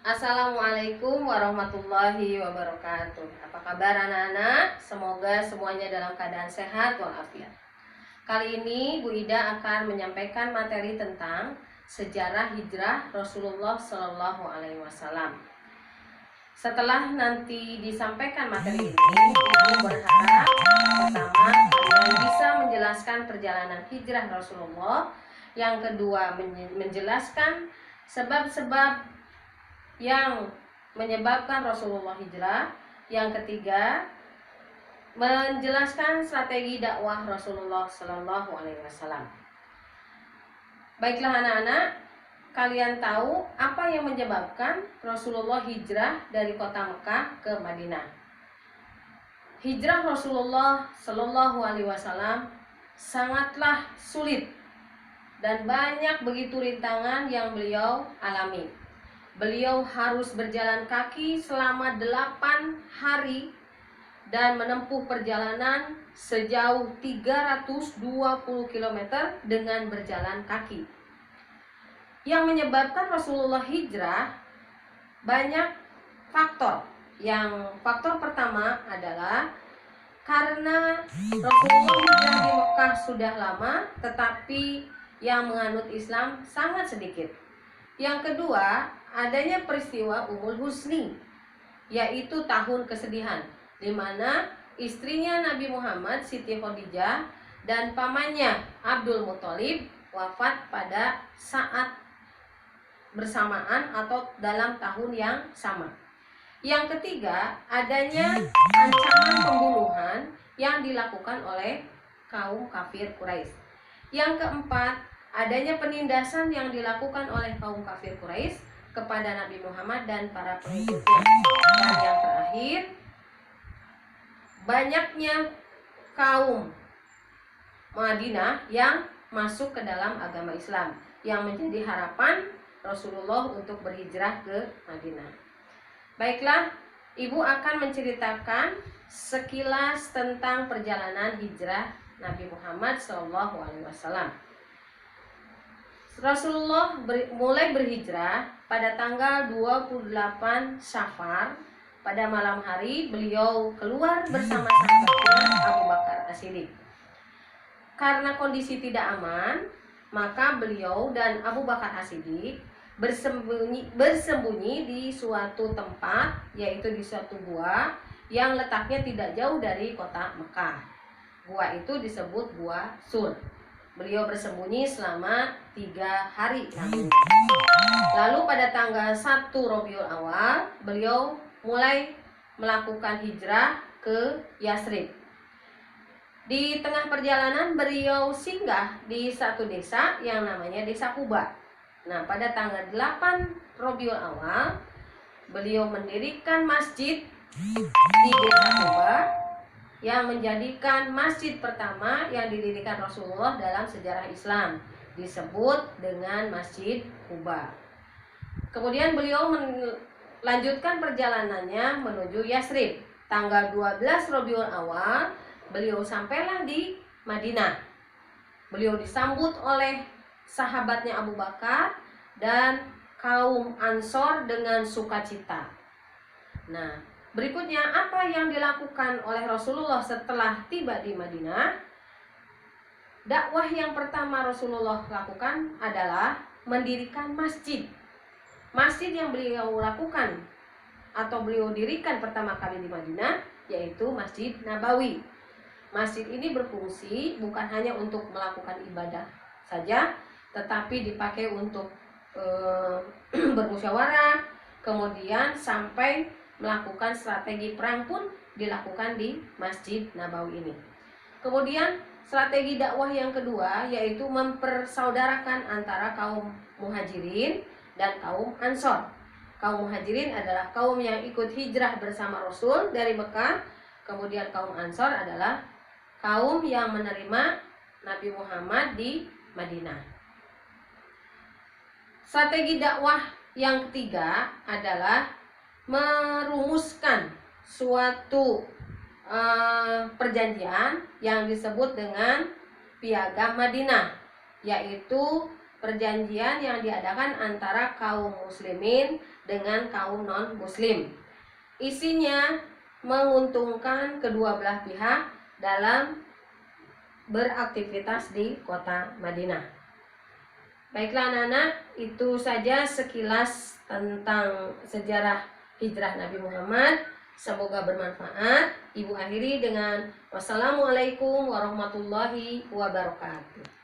Assalamualaikum warahmatullahi wabarakatuh. Apa kabar anak-anak? Semoga semuanya dalam keadaan sehat walafiat. Kali ini Bu Ida akan menyampaikan materi tentang sejarah hijrah Rasulullah Shallallahu Alaihi Wasallam. Setelah nanti disampaikan materi ini, Ibu berharap pertama kalian bisa menjelaskan perjalanan hijrah Rasulullah, yang kedua menjelaskan sebab-sebab yang menyebabkan Rasulullah hijrah, yang ketiga menjelaskan strategi dakwah Rasulullah Shallallahu Alaihi Wasallam. Baiklah anak-anak, kalian tahu apa yang menyebabkan Rasulullah hijrah dari kota Mekah ke Madinah? Hijrah Rasulullah Shallallahu Alaihi Wasallam sangatlah sulit dan banyak begitu rintangan yang beliau alami. Beliau harus berjalan kaki selama 8 hari dan menempuh perjalanan sejauh 320 km dengan berjalan kaki. Yang menyebabkan Rasulullah hijrah banyak faktor. Yang faktor pertama adalah karena Rasulullah hijrah di Mekah sudah lama, tetapi yang menganut Islam sangat sedikit. Yang kedua, adanya peristiwa Ummul Husni, yaitu tahun kesedihan, di mana istrinya Nabi Muhammad, Siti Khadijah, dan pamannya Abdul Muthalib wafat pada saat bersamaan atau dalam tahun yang sama. Yang ketiga, adanya ancaman pembunuhan yang dilakukan oleh kaum kafir Quraisy. Yang keempat, adanya penindasan yang dilakukan oleh kaum kafir Quraisy kepada Nabi Muhammad dan para pengikutnya. Dan yang terakhir, banyaknya kaum Madinah yang masuk ke dalam agama Islam, yang menjadi harapan Rasulullah untuk berhijrah ke Madinah. Baiklah, Ibu akan menceritakan sekilas tentang perjalanan hijrah Nabi Muhammad SAW. Rasulullah mulai berhijrah pada tanggal 28 Syafar. Pada malam hari beliau keluar bersama sahabatnya Abu Bakar As-Siddiq. Karena kondisi tidak aman, maka beliau dan Abu Bakar As-Siddiq bersembunyi di suatu tempat, yaitu di suatu gua yang letaknya tidak jauh dari kota Mekah. Gua itu disebut Gua Sur. Beliau bersembunyi selama 3 hari. Lalu pada tanggal 1 Rabiul Awal, beliau mulai melakukan hijrah ke Yasrib. Di tengah perjalanan beliau singgah di satu desa yang namanya Desa Quba. Nah, pada tanggal 8 Rabiul Awal, beliau mendirikan masjid di Desa Quba, yang menjadikan masjid pertama yang didirikan Rasulullah dalam sejarah Islam, disebut dengan Masjid Quba. Kemudian beliau melanjutkan perjalanannya menuju Yasrib. Tanggal 12 Rabiul Awal, beliau sampailah di Madinah. Beliau disambut oleh sahabatnya Abu Bakar dan kaum Ansor dengan sukacita. Nah, berikutnya apa yang dilakukan oleh Rasulullah setelah tiba di Madinah? Dakwah yang pertama Rasulullah lakukan adalah mendirikan masjid. Masjid yang beliau lakukan atau beliau dirikan pertama kali di Madinah yaitu Masjid Nabawi. Masjid ini berfungsi bukan hanya untuk melakukan ibadah saja, tetapi dipakai untuk bermusyawarah, kemudian sampai melakukan strategi perang pun dilakukan di Masjid Nabawi ini. Kemudian strategi dakwah yang kedua yaitu mempersaudarakan antara kaum Muhajirin dan kaum Ansor. Kaum Muhajirin adalah kaum yang ikut hijrah bersama Rasul dari Mekah. Kemudian kaum Ansor adalah kaum yang menerima Nabi Muhammad di Madinah. Strategi dakwah yang ketiga adalah merumuskan suatu perjanjian yang disebut dengan Piagam Madinah, yaitu perjanjian yang diadakan antara kaum muslimin dengan kaum non-muslim. Isinya menguntungkan kedua belah pihak dalam beraktivitas di kota Madinah. Baiklah anak-anak, itu saja sekilas tentang sejarah hijrah Nabi Muhammad. Semoga bermanfaat. Ibu akhiri dengan wassalamualaikum warahmatullahi wabarakatuh.